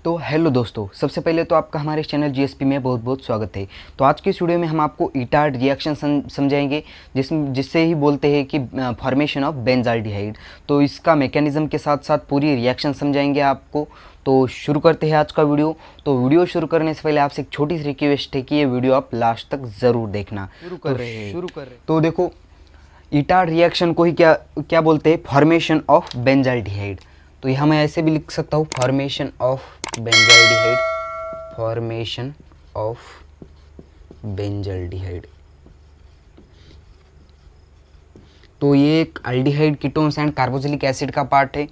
तो हेलो दोस्तों, सबसे पहले तो आपका हमारे चैनल जीएसपी में बहुत बहुत स्वागत है। तो आज की इस वीडियो में हम आपको इटार्ड रिएक्शन समझाएंगे, जिससे ही बोलते हैं कि फॉर्मेशन ऑफ बेंजाल्डिहाइड। तो इसका मैकेनिज्म के साथ साथ पूरी रिएक्शन समझाएंगे आपको। तो शुरू करते हैं आज का वीडियो। तो वीडियो शुरू करने से पहले आपसे एक छोटी सी रिक्वेस्ट है कि ये वीडियो आप लास्ट तक ज़रूर देखना। शुरू कर रहे हैं। तो देखो, इटार्ड रिएक्शन को ही क्या क्या बोलते हैं, फॉर्मेशन ऑफ बेंजाल्डिहाइड। तो यहाँ मैं ऐसे भी लिख सकता हूँ, formation of benzaldehyde, formation of benzaldehyde. तो ये एक aldehyde ketones and carboxylic acid का पार्ट है।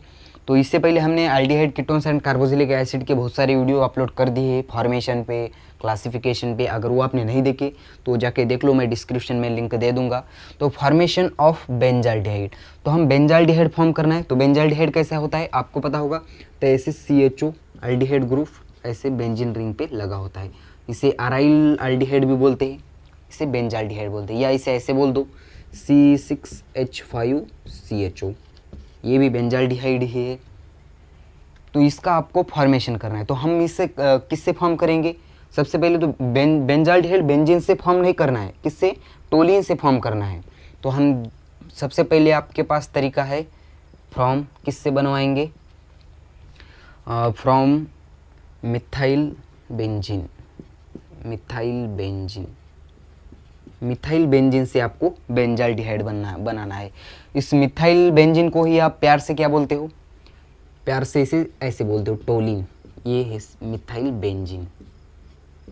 तो इससे पहले हमने aldehyde ketones and carboxylic acid के बहुत सारे वीडियो अपलोड कर दिए हैं, फॉर्मेशन पे, क्लासिफिकेशन पे। अगर वो आपने नहीं देखे तो जाके देख लो, मैं डिस्क्रिप्शन में लिंक दे दूंगा। तो फॉर्मेशन ऑफ बेंजाल्डिहाइड, तो हम बेंजाल्डिहाइड फॉर्म करना है। तो बेंजाल्डिहाइड कैसा होता है आपको पता होगा। तो ऐसे CHO एल्डिहाइड ग्रुप ऐसे बेंजीन रिंग पे लगा होता है। इसे अराइल एल्डिहाइड भी बोलते हैं, इसे बेंजाल्डिहाइड बोलते हैं, या इसे ऐसे बोल दो C6H5CHO, ये भी बेंजाल्डिहाइड ही है। तो इसका आपको फॉर्मेशन करना है। तो हम इसे किससे फॉर्म करेंगे? सबसे पहले तो बेंजाल्डिहाइड बेंजीन से फॉर्म नहीं करना है, किससे? टोलिन से फॉर्म करना है। तो हम सबसे पहले आपके पास तरीका है, फ्रॉम किससे बनवाएंगे? From methyl benzene, methyl benzene, methyl benzene से आपको बेंजाल्डिहाइड बनाना है। इस मिथाइल बेंजीन को ही आप प्यार से क्या बोलते हो? प्यार से इसे ऐसे बोलते हो, टोलिन। ये है मिथाइल बेंजीन,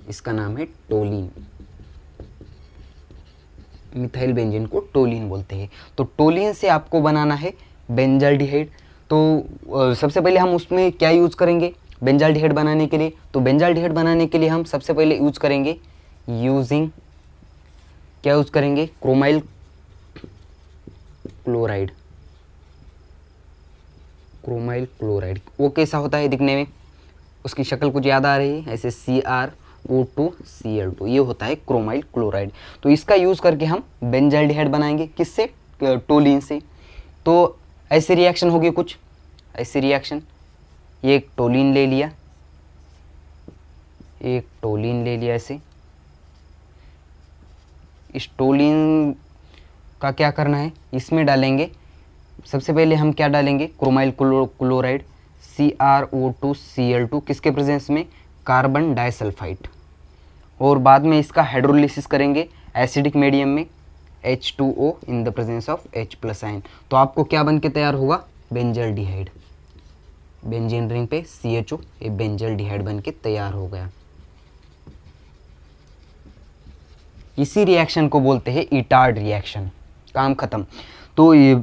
इसका नाम है टोलिन। मिथाइल बेंजीन को टोलिन बोलते हैं। तो टोलिन से आपको बनाना है बेंजाल्डिहाइड। तो सबसे पहले हम उसमें क्या यूज करेंगे बेंजाल्डिहाइड बनाने के लिए? तो बेंजाल्डिहाइड बनाने के लिए हम सबसे पहले यूज करेंगे क्या यूज करेंगे? Chromyl chloride. क्रोमाइल क्लोराइड वो कैसा होता है दिखने में? उसकी शक्ल कुछ याद आ रही है? ऐसे CrO2Cl2, ये होता है क्रोमाइल क्लोराइड। तो इसका यूज करके हम बेंजाल्डिहाइड बनाएंगे, किससे? टोलिन से। तो ऐसे रिएक्शन होगी कुछ ऐसी रिएक्शन। ये एक टोलिन ले लिया, एक टोलिन ले लिया ऐसे। इस टोलिन का क्या करना है? इसमें डालेंगे, सबसे पहले हम क्या डालेंगे? क्रोमाइल क्लोराइड CrO2Cl2, किसके प्रेजेंस में? Carbon disulphide. और बाद में इसका हाइड्रोलिसिस करेंगे एसिडिक मीडियम में, H2O in the presence of H+ ion. तो आपको क्या बन के तैयार होगा? बेंजाल्डिहाइड। बेंजीन रिंग पे CHO, ये बेंजाल्डिहाइड बन के तैयार हो गया। इसी रिएक्शन को बोलते हैं इटार्ड रिएक्शन। काम खत्म। तो ये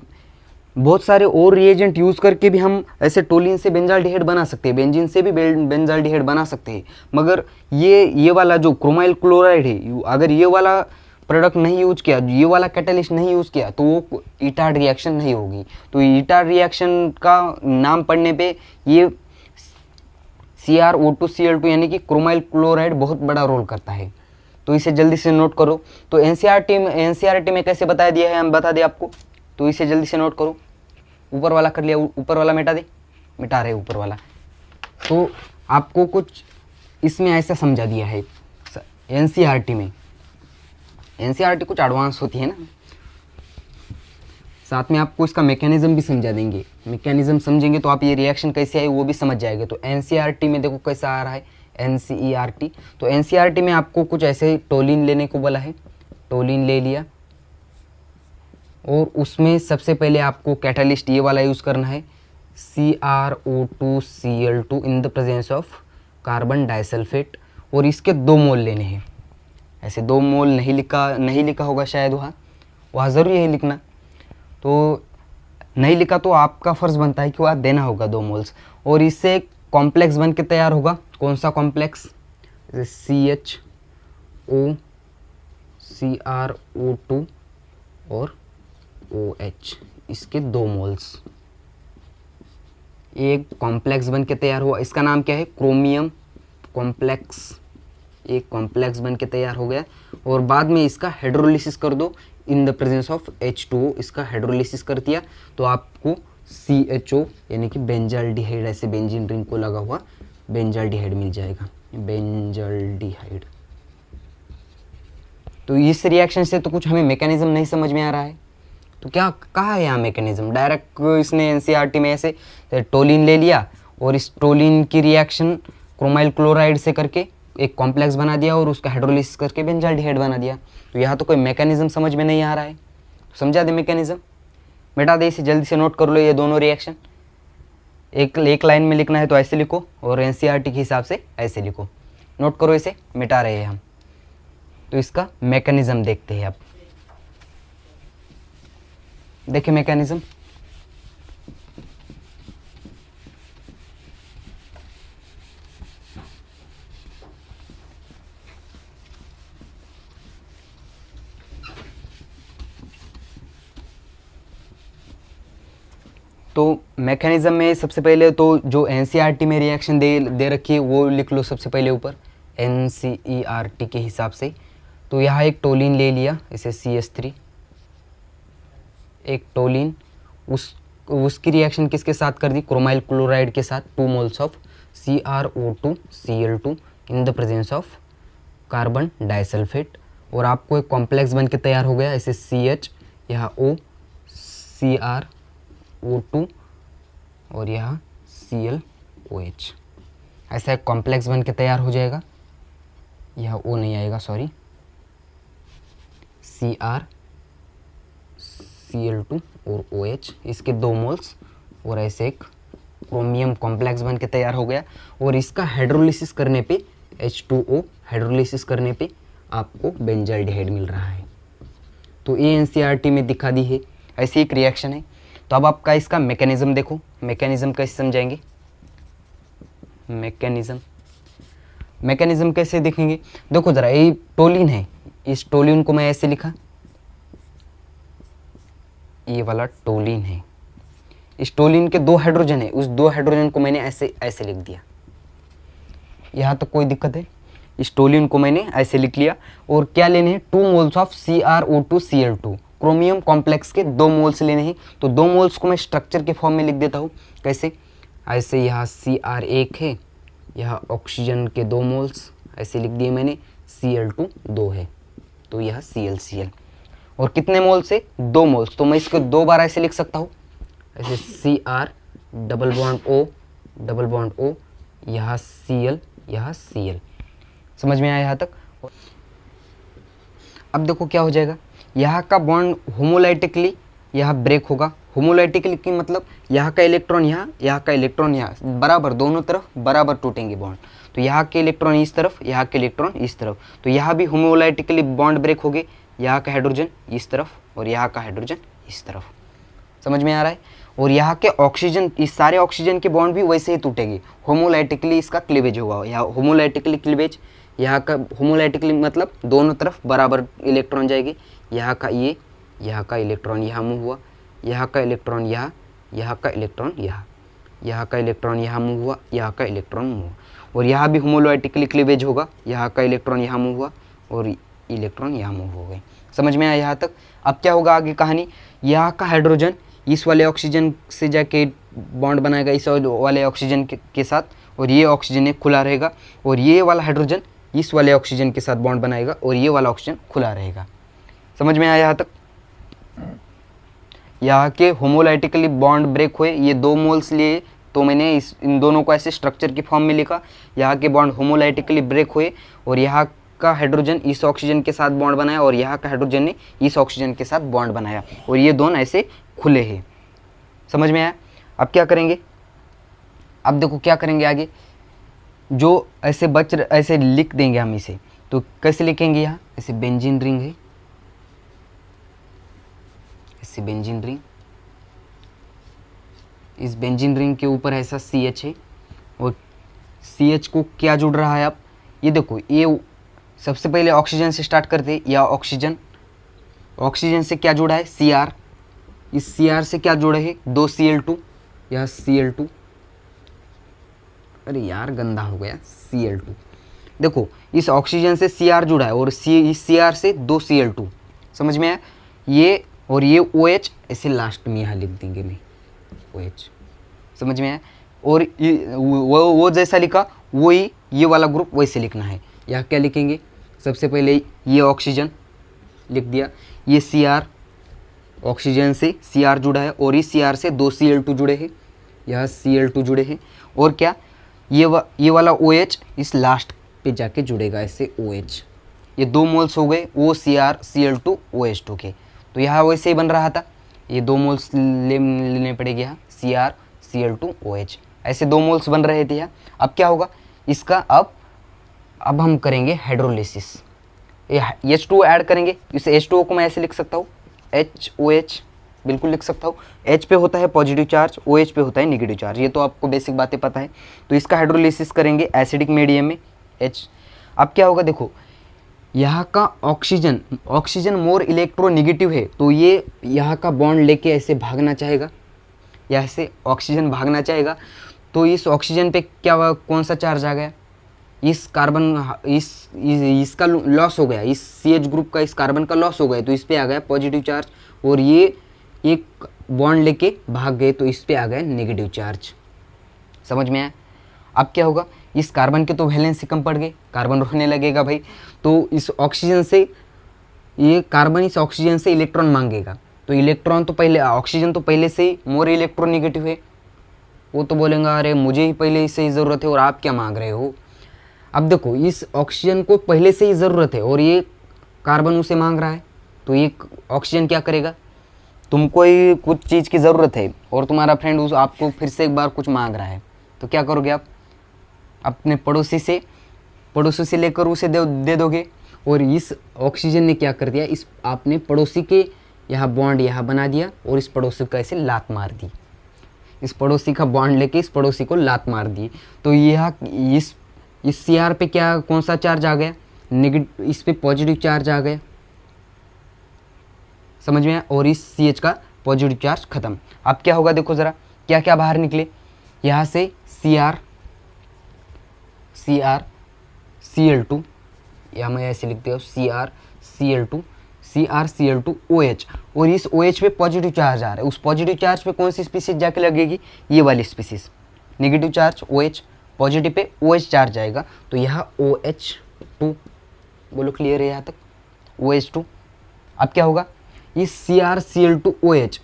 बहुत सारे और रिएजेंट यूज करके भी हम ऐसे टोलिन से बेंजाल्डिहाइड बना सकते हैं, बेंजीन से भी बेंजाल्डिहाइड बना सकते हैं। मगर ये वाला जो क्रोमाइल क्लोराइड है, अगर ये वाला प्रोडक्ट नहीं यूज किया, ये वाला कैटलिस्ट नहीं यूज किया, तो वो इटार्ड रिएक्शन नहीं होगी। तो इटार्ड रिएक्शन का नाम पढ़ने पे ये CrO2Cl2 यानी कि क्रोमाइल क्लोराइड बहुत बड़ा रोल करता है। तो इसे जल्दी से नोट करो। तो एनसीईआरटी में कैसे बताया दिया है, हम बता दें आपको। तो इसे जल्दी से नोट करो। ऊपर वाला कर लिया, ऊपर वाला मिटा दे, मिटा रहे ऊपर वाला। तो आपको कुछ इसमें ऐसा समझा दिया है एनसीईआरटी में। एनसीईआरटी कुछ एडवांस होती है ना, साथ में आपको इसका मैकेनिज्म भी समझा देंगे। मैकेनिज्म समझेंगे तो आप ये रिएक्शन कैसे आई वो भी समझ जाएंगे। तो एनसीईआरटी में देखो कैसा आ रहा है, एनसीईआरटी। तो एनसीईआरटी में आपको कुछ ऐसे टोलिन लेने को बोला है, टोलिन ले लिया। और उसमें सबसे पहले आपको कैटालिस्ट ये वाला यूज़ करना है, CrO2Cl2 in the presence of carbon disulphate. और इसके 2 मोल लेने हैं। ऐसे 2 मोल नहीं लिखा होगा शायद, वहाँ ज़रूर यही लिखना। तो नहीं लिखा तो आपका फ़र्ज़ बनता है कि वहाँ देना होगा 2 मोल्स। और इससे एक कॉम्प्लेक्स बन के तैयार होगा। कौन सा कॉम्प्लेक्स? CHO, CrO2 और OH, इसके 2 मोल्स, एक कॉम्प्लेक्स बन के तैयार हुआ। इसका नाम क्या है? Chromium complex. एक कॉम्प्लेक्स बन के तैयार हो गया। और बाद में इसका हाइड्रोलिसिस कर दो in the presence of H2O, इसका हाइड्रोलिसिस कर दिया तो आपको CHO यानी कि बेंजाल्डिहाइड ऐसे बेंजीन रिंग को लगा हुआ बेंजाल्डिहाइड मिल जाएगा, बेंजाल्डिहाइड। तो इस रिएक्शन से तो कुछ हमें मैकेनिज्म नहीं समझ में आ रहा है, तो क्या कहा है यहाँ मैकेनिज्म? डायरेक्ट इसने एनसीईआरटी में ऐसे टोलिन ले लिया और इस टोलिन की रिएक्शन क्रोमाइल क्लोराइड से करके एक कॉम्प्लेक्स बना दिया और उसका हाइड्रोलिसिस करके बेंजाल्डिहाइड बना दिया। तो यहाँ तो कोई मैकेनिज्म समझ में नहीं आ रहा है, तो समझा दे मैकेनिज्म, मिटा दे इसे, जल्दी से नोट कर लो ये दोनों रिएक्शन। एक लाइन में लिखना है तो ऐसे लिखो और एनसीईआरटी के हिसाब से ऐसे लिखो, नोट करो इसे, मिटा रहे हैं हम। तो इसका मैकेनिज्म देखते हैं अब, देखिए मैकेनिज्म। तो मैकेनिज्म में सबसे पहले तो जो एनसीईआरटी में रिएक्शन दे रखी है वो लिख लो सबसे पहले ऊपर, एनसीईआरटी के हिसाब से। तो यहाँ एक टोलिन ले लिया, इसे CH3, एक टोलिन, उसकी रिएक्शन किसके साथ कर दी? क्रोमाइल क्लोराइड के साथ, 2 moles of CrO2 Cl2 in the presence of carbon disulphate, और आपको एक कॉम्प्लेक्स बन के तैयार हो गया, ऐसे CH, यहाँ O, CrO2 और यहाँ ClOH, ऐसा एक कॉम्प्लेक्स बन के तैयार हो जाएगा। यह O नहीं आएगा, सॉरी, Cl2 और OH, इसके 2 मोल्स और ऐसे एक क्रोमियम कॉम्प्लेक्स बन के तैयार हो गया। और इसका हाइड्रोलिसिस करने पे H2O हाइड्रोलिसिस करने पे आपको बेंजाल्डिहाइड मिल रहा है। तो ये एनसीईआरटी में दिखा दी है, ऐसी एक रिएक्शन है। तो अब आपका इसका मैकेनिज्म देखो, मैकेनिज्म कैसे समझाएंगे? मैकेनिज्म कैसे देखेंगे? देखो जरा, ये टोलिन है, इस टोलिन को मैं ऐसे लिखा, ये वाला टोलिन है, इस टोलिन के 2 हाइड्रोजन है, उस 2 हाइड्रोजन को मैंने ऐसे ऐसे लिख दिया। यहाँ तक कोई दिक्कत है? इस टोलिन को मैंने ऐसे लिख लिया और क्या लेने हैं? 2 moles of CrO2 Cl2, chromium complex के 2 मोल्स लेने हैं। तो 2 मोल्स को मैं स्ट्रक्चर के फॉर्म में लिख देता हूँ, कैसे? ऐसे यहाँ Cr1 है, यहाँ ऑक्सीजन के 2 मोल्स ऐसे लिख दिए मैंने, Cl2 2 है, तो यह ClCl। और कितने मोल्स है? 2 मोल्स, तो मैं इसको 2 बार ऐसे लिख सकता हूँ, ऐसे Cr डबल बॉन्ड O, यहाँ Cl, यहाँ Cl। समझ में आया यहाँ तक? अब देखो क्या हो जाएगा, यहाँ का बॉन्ड होमोलाइटिकली यहाँ ब्रेक होगा। होमोलाइटिकली की मतलब यहाँ का इलेक्ट्रॉन यहाँ, यहाँ का इलेक्ट्रॉन यहाँ, बराबर दोनों तरफ बराबर टूटेंगे बॉन्ड। तो यहाँ के इलेक्ट्रॉन इस तरफ, यहाँ के इलेक्ट्रॉन इस तरफ, तो यहाँ भी होमोलाइटिकली बॉन्ड ब्रेक हो गए, यहाँ का हाइड्रोजन इस तरफ और यहाँ का हाइड्रोजन इस तरफ। समझ में आ रहा है? और यहाँ के ऑक्सीजन, इस सारे ऑक्सीजन के बॉन्ड भी वैसे ही टूटेंगे, होमोलाइटिकली इसका क्लीवेज होगा। यहाँ होमोलाइटिकली क्लीवेज, यहाँ का होमोलाइटिकली मतलब दोनों तरफ बराबर इलेक्ट्रॉन जाएगी। यहाँ का ये, यहाँ का इलेक्ट्रॉन यहाँ मूव हुआ, यहाँ का इलेक्ट्रॉन यहाँ, यहाँ का इलेक्ट्रॉन यहाँ, यहाँ का इलेक्ट्रॉन यहाँ मूव हुआ, यहाँ का इलेक्ट्रॉन मूव हुआ। और यहाँ भी होमोलाइटिकली क्लीवेज होगा, यहाँ का इलेक्ट्रॉन यहाँ मूव हुआ और इलेक्ट्रॉन यहाँ मूव हो गए। समझ में आया यहाँ तक? अब क्या होगा आगे कहानी? यहाँ का हाइड्रोजन इस वाले ऑक्सीजन से जाके बॉन्ड बनाएगा इस वाले ऑक्सीजन के साथ, और ये ऑक्सीजन एक खुला रहेगा, और ये वाला हाइड्रोजन इस वाले ऑक्सीजन के साथ बॉन्ड बनाएगा और ये वाला ऑक्सीजन खुला रहेगा। समझ में आया यहाँ तक? यहाँ के होमोलाइटिकली बॉन्ड ब्रेक हुए, ये 2 मोल्स लिए, तो मैंने इन दोनों को ऐसे स्ट्रक्चर के फॉर्म में लिखा। यहाँ के बॉन्ड होमोलाइटिकली ब्रेक हुए और यहाँ का हाइड्रोजन इस ऑक्सीजन के साथ बॉन्ड बनाया और यहाँ का हाइड्रोजन ने इस ऑक्सीजन के साथ बॉन्ड बनाया, और ये दोनों ऐसे खुले हैं। समझ में आया? अब क्या करेंगे? अब देखो क्या करेंगे आगे, जो ऐसे ऐसे लिख देंगे हम इसे। तो कैसे लिखेंगे? यहाँ ऐसे बेंजीन रिंग है, ऐसे बेंजीन रिंग, इस बेंजीन रिंग के ऊपर ऐसा CH है, और CH को क्या जुड़ रहा है? अब ये देखो, ये सबसे पहले ऑक्सीजन से स्टार्ट करते, या ऑक्सीजन से क्या जुड़ा है? Cr, इस Cr से क्या जुड़े हैं? 2 Cl2, यह Cl2, अरे यार गंदा हो गया, Cl2। देखो इस ऑक्सीजन से Cr जुड़ा है और इस Cr से 2 Cl2। समझ में आया? ये और ये OH ऐसे लास्ट में यहाँ लिख देंगे मैं, OH। समझ में आया? और वो जैसा लिखा वही ये वाला ग्रुप वैसे लिखना है। यहाँ क्या लिखेंगे, सबसे पहले ये ऑक्सीजन लिख दिया, ये Cr ऑक्सीजन से Cr जुड़ा है और इस Cr से 2 Cl2 जुड़े हैं, यहाँ Cl2 जुड़े हैं, और क्या ये वाला OH इस लास्ट पे जाके जुड़ेगा ऐसे OH। ये 2 मोल्स हो गए OCr Cl2 OH2 के। तो यहाँ वैसे ही बन रहा था, ये 2 मोल्स लेने पड़ेंगे यहाँ Cr Cl2 OH, ऐसे 2 मोल्स बन रहे थे यहाँ। अब क्या होगा इसका, अब हम करेंगे हाइड्रोलिसिस, ये H2O ऐड करेंगे। इस H2O को मैं ऐसे लिख सकता हूँ HOH, बिल्कुल लिख सकता हूँ। H पे होता है पॉजिटिव चार्ज, OH पे होता है नेगेटिव चार्ज, ये तो आपको बेसिक बातें पता है। तो इसका हाइड्रोलिसिस करेंगे एसिडिक मीडियम में H। अब क्या होगा देखो, यहाँ का ऑक्सीजन मोर इलेक्ट्रोनेगेटिव है, तो ये यहाँ का बॉन्ड लेके ऐसे भागना चाहेगा, यहाँ से ऑक्सीजन भागना चाहेगा। तो इस ऑक्सीजन पे क्या कौन सा चार्ज आ गया, इस कार्बन इसका लॉस हो गया, इस CH ग्रुप का इस कार्बन का लॉस हो गया, तो इस पे आ गया पॉजिटिव चार्ज, और ये एक बॉन्ड लेके भाग गए तो इस पे आ गया नेगेटिव चार्ज। समझ में आया। अब क्या होगा, इस कार्बन के तो वैलेंसी कम पड़ गए, कार्बन रुकने लगेगा भाई, तो इस ऑक्सीजन से ये कार्बन इस ऑक्सीजन से इलेक्ट्रॉन मांगेगा। तो इलेक्ट्रॉन तो पहले, ऑक्सीजन तो पहले से ही मोर इलेक्ट्रोनेगेटिव है, वो तो बोलेगा अरे मुझे ही पहले इससे ही ज़रूरत है और आप क्या मांग रहे हो। अब देखो इस ऑक्सीजन को पहले से ही ज़रूरत है और ये कार्बन उसे मांग रहा है, तो ये ऑक्सीजन क्या करेगा, तुमको ही कुछ चीज़ की ज़रूरत है और तुम्हारा फ्रेंड उस आपको फिर से एक बार कुछ मांग रहा है, तो क्या करोगे आप, अपने पड़ोसी से लेकर उसे दे दोगे। और इस ऑक्सीजन ने क्या कर दिया, इस आपने पड़ोसी के यहाँ बॉन्ड यहाँ बना दिया और इस पड़ोसी को ऐसे लात मार दी, इस पड़ोसी का बॉन्ड लेके इस पड़ोसी को लात मार दी। तो यह इस Cr पे क्या कौन सा चार्ज आ गया, नेगेटिव, इस पे पॉजिटिव चार्ज आ गया, समझ में आया, और इस CH का पॉजिटिव चार्ज खत्म। अब क्या होगा देखो ज़रा, क्या क्या बाहर निकले, यहाँ से Cr Cl2, या मैं ऐसे लिखते हूँ Cr Cl2 OH, और इस OH पे पॉजिटिव चार्ज आ रहा है, उस पॉजिटिव चार्ज पे कौन सी स्पीसीज जाके लगेगी, ये वाली species. Negative charge OH, positive pay OH charge आएगा, तो यहाँ OH2, बोलो क्लियर है यहाँ तक, OH2। अब क्या होगा, इस Cr Cl2 OH,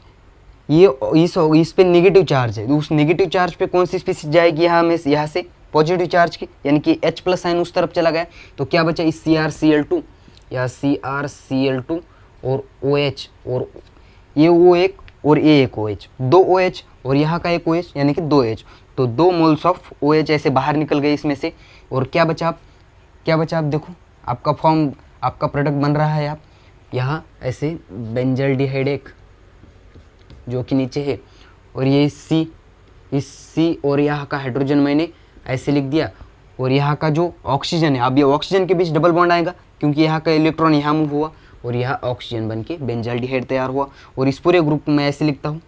ये इस पे नेगेटिव चार्ज है, तो उस नेगेटिव चार्ज पे कौन सी स्पीसीज जाएगी यहाँ से पॉजिटिव चार्ज की, यानी कि H+ साइन उस तरफ चला गया, तो क्या बचा इस Cr Cl2 या Cr Cl2 और OH, और ये O1 और ये एक OH, 2 OH और यहाँ का एक OH यानी कि 2 H, तो 2 मोल्स ऑफ OH ऐसे बाहर निकल गए इसमें से। और क्या बचा आप देखो, आपका फॉर्म, आपका प्रोडक्ट बन रहा है, आप यहाँ ऐसे बेंजल्डिहाइड एक जो कि नीचे है, और ये इस C और यहाँ का हाइड्रोजन मैंने ऐसे लिख दिया, और यहाँ का जो ऑक्सीजन है, अब ये ऑक्सीजन के बीच डबल बॉन्ड आएगा क्योंकि यहाँ का इलेक्ट्रॉन यहाँ मूव हुआ और यहाँ ऑक्सीजन बन के बेंजाल्डिहाइड तैयार हुआ। और इस पूरे ग्रुप में मैं ऐसे लिखता हूँ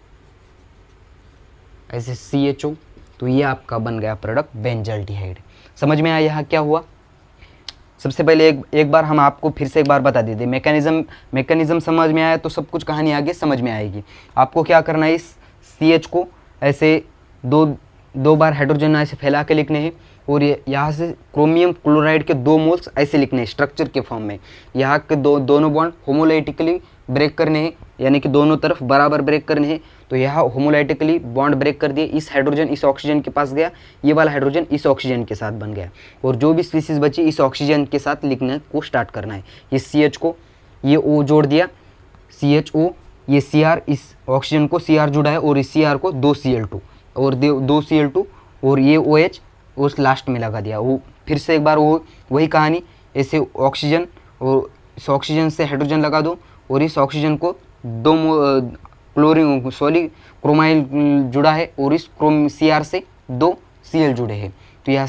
ऐसे CHO, तो ये आपका बन गया प्रोडक्ट बेंजाल्डिहाइड। समझ में आया यहाँ क्या हुआ। सबसे पहले एक बार हम आपको फिर से एक बार बता देते, मैकेनिज्म समझ में आया तो सब कुछ कहानी आगे समझ में आएगी। आपको क्या करना है, इस CH को ऐसे दो बार हाइड्रोजन ऐसे फैला के लिखने हैं, और ये यहाँ से क्रोमियम क्लोराइड के 2 मोल्स ऐसे लिखने हैं स्ट्रक्चर के फॉर्म में। यहाँ के दोनों बॉन्ड होमोलाइटिकली ब्रेक करने हैं, यानी कि दोनों तरफ बराबर ब्रेक करने हैं। तो यहाँ होमोलाइटिकली बॉन्ड ब्रेक कर दिए, इस हाइड्रोजन इस ऑक्सीजन के पास गया, ये वाला हाइड्रोजन इस ऑक्सीजन के साथ बन गया, और जो भी स्पीसीज बची इस ऑक्सीजन के साथ लिखने को स्टार्ट करना है। इस CH को ये O जोड़ दिया, CHO, ये Cr, इस ऑक्सीजन को Cr जुड़ा है, और इस Cr को 2 Cl2 और 2 Cl2 और ये OH उस लास्ट में लगा दिया। वो फिर से एक बार वही कहानी, ऐसे ऑक्सीजन और इस ऑक्सीजन से हाइड्रोजन लगा दो, और इस ऑक्सीजन को 2 क्रोमाइल जुड़ा है, और इस Cr से 2 Cl जुड़े हैं। तो यह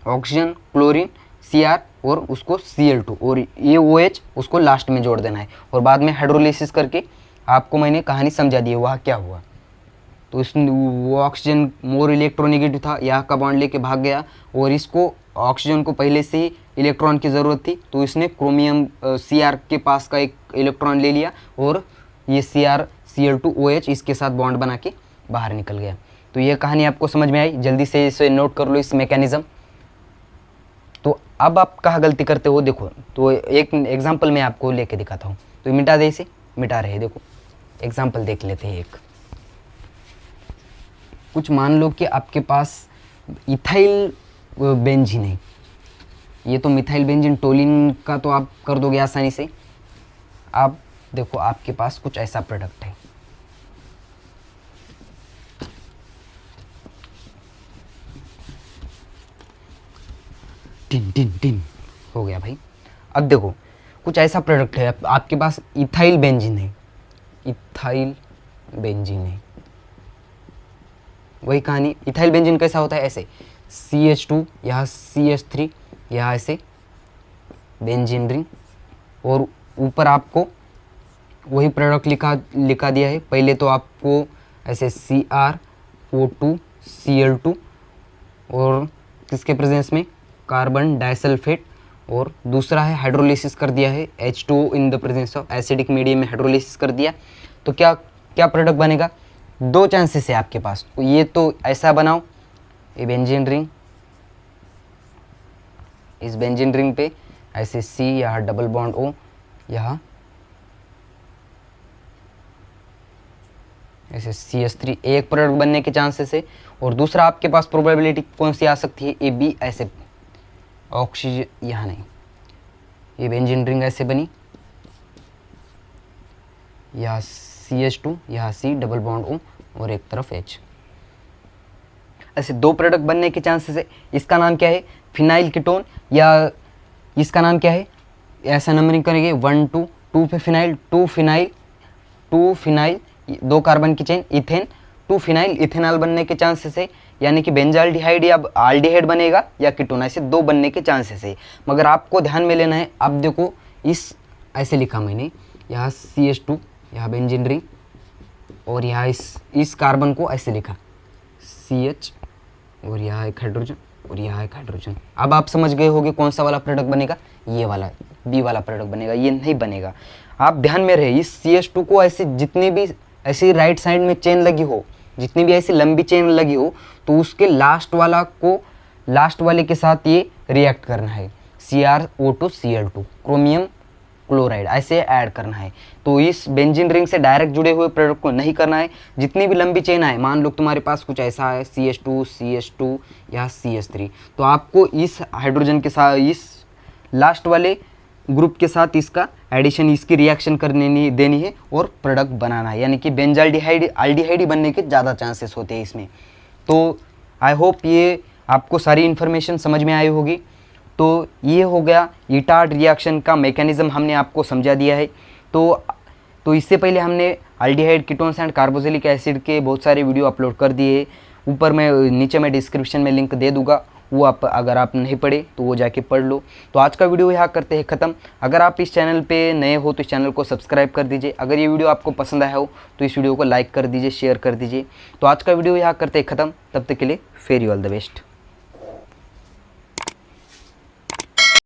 ऑक्सीजन, क्लोरीन, Cr और उसको Cl2 और ये OH उसको लास्ट में जोड़ देना है, और बाद में हाइड्रोलिसिस करके आपको मैंने कहानी समझा दी है वहाँ क्या हुआ। तो वो ऑक्सीजन मोर इलेक्ट्रोनेगेटिव था, यहाँ का बॉन्ड लेके भाग गया, और इसको ऑक्सीजन को पहले से ही इलेक्ट्रॉन की ज़रूरत थी, तो इसने क्रोमियम Cr के पास का एक इलेक्ट्रॉन ले लिया, और ये Cr Cl2 OH इसके साथ बॉन्ड बना के बाहर निकल गया। तो ये कहानी आपको समझ में आई, जल्दी से इसे नोट कर लो इस मैकेनिज्म। तो अब आप कहाँ गलती करते हो देखो, तो एक एग्जांपल मैं आपको लेके दिखाता हूँ। तो मिटा दे, इसे मिटा रहे, देखो एग्जांपल देख लेते हैं एक। कुछ मान लो कि आपके पास इथाइल बेंजीन है, ये तो मिथाइल बेंजीन टोलिन का तो आप कर दोगे आसानी से। आप देखो आपके पास कुछ ऐसा प्रोडक्ट है, टिन टिन टिन हो गया भाई। अब देखो कुछ ऐसा प्रोडक्ट है, आपके पास इथाइल बेंजीन है, इथाइल बेंजीन है, वही कहानी। इथाइल बेंजीन कैसा होता है, ऐसे CH2 यहाँ CH3 यहाँ ऐसे बेंजीन रिंग, और ऊपर आपको वही प्रोडक्ट लिखा दिया है। पहले तो आपको ऐसे CrO2 Cl2 और किसके प्रेजेंस में, कार्बन डाइसल्फेट, और दूसरा है हाइड्रोलिसिस कर दिया है H2O in the presence of acidic medium में हाइड्रोलिसिस कर दिया। तो क्या क्या प्रोडक्ट बनेगा, दो चांसेस है आपके पास। ये तो ऐसा बनाओ, ये बेंजीन रिंग, इस बेंजीन रिंग पे ऐसे C यहाँ डबल बॉन्ड O, यहाँ ऐसे CH3, एक प्रोडक्ट बनने के चांसेस है। और दूसरा आपके पास प्रोबेबिलिटी कौन सी आ सकती है, ए बी ऐसे ऑक्सीजन, यहाँ नहीं, ये बेंजीन रिंग ऐसे बनी, यहाँ CH2 यहाँ C डबल बॉन्ड O और एक तरफ H, ऐसे दो प्रोडक्ट बनने के चांसेस है। इसका नाम क्या है, फिनाइल कीटोन, या इसका नाम क्या है, ऐसा नंबरिंग करेंगे 1 2 2 पे फिनाइल, 2 फिनाइल 2 कार्बन की चेन इथेन, 2 फिनाइल इथेनॉल बनने के चांसेस है। यानी कि बेंजाल्डिहाइड या आल्डिहाइड बनेगा या कीटोन, ऐसे दो बनने के चांसेस है। मगर आपको ध्यान में लेना है, अब देखो इस ऐसे लिखा मैंने, यहाँ CH2 यहाँ बेंजीन रिंग, और यहाँ इस कार्बन को ऐसे लिखा CH, और यहाँ एक हाइड्रोजन और यहाँ एक हाइड्रोजन। अब आप समझ गए होंगे कौन सा वाला प्रोडक्ट बनेगा, ये वाला बी वाला प्रोडक्ट बनेगा, ये नहीं बनेगा। आप ध्यान में रहे, इस CH2 को ऐसे जितने भी ऐसी राइट साइड में चेन लगी हो, जितनी भी ऐसी लंबी चेन लगी हो, तो उसके लास्ट वाले के साथ ये रिएक्ट करना है, CrO2 Cl2 क्रोमियम क्लोराइड ऐसे ऐड करना है। तो इस बेंजीन रिंग से डायरेक्ट जुड़े हुए प्रोडक्ट को नहीं करना है। जितनी भी लंबी चेन है, मान लो तुम्हारे पास कुछ ऐसा है CH2 या CH3, तो आपको इस हाइड्रोजन के साथ, इस लास्ट वाले ग्रुप के साथ इसका एडिशन, इसकी रिएक्शन करने देनी है और प्रोडक्ट बनाना है। यानी कि बेंजाल्डिहाइड आल्डिहाइड बनने के ज़्यादा चांसेस होते हैं इसमें। तो आई होप ये आपको सारी इन्फॉर्मेशन समझ में आई होगी। तो ये हो गया इटार्ड रिएक्शन का मैकेनिज्म, हमने आपको समझा दिया है। तो इससे पहले हमने aldehyde, ketones and carboxylic acid के बहुत सारे वीडियो अपलोड कर दिए। ऊपर मैं नीचे मैं डिस्क्रिप्शन में लिंक दे दूंगा, वो आप अगर आप नहीं पढ़े तो वो जाके पढ़ लो। तो आज का वीडियो यहाँ करते हैं ख़त्म। अगर आप इस चैनल पे नए हो तो इस चैनल को सब्सक्राइब कर दीजिए। अगर ये वीडियो आपको पसंद आया हो तो इस वीडियो को लाइक कर दीजिए, शेयर कर दीजिए। तो आज का वीडियो यहाँ करते हैं ख़त्म, तब तक के लिए fair you all the best.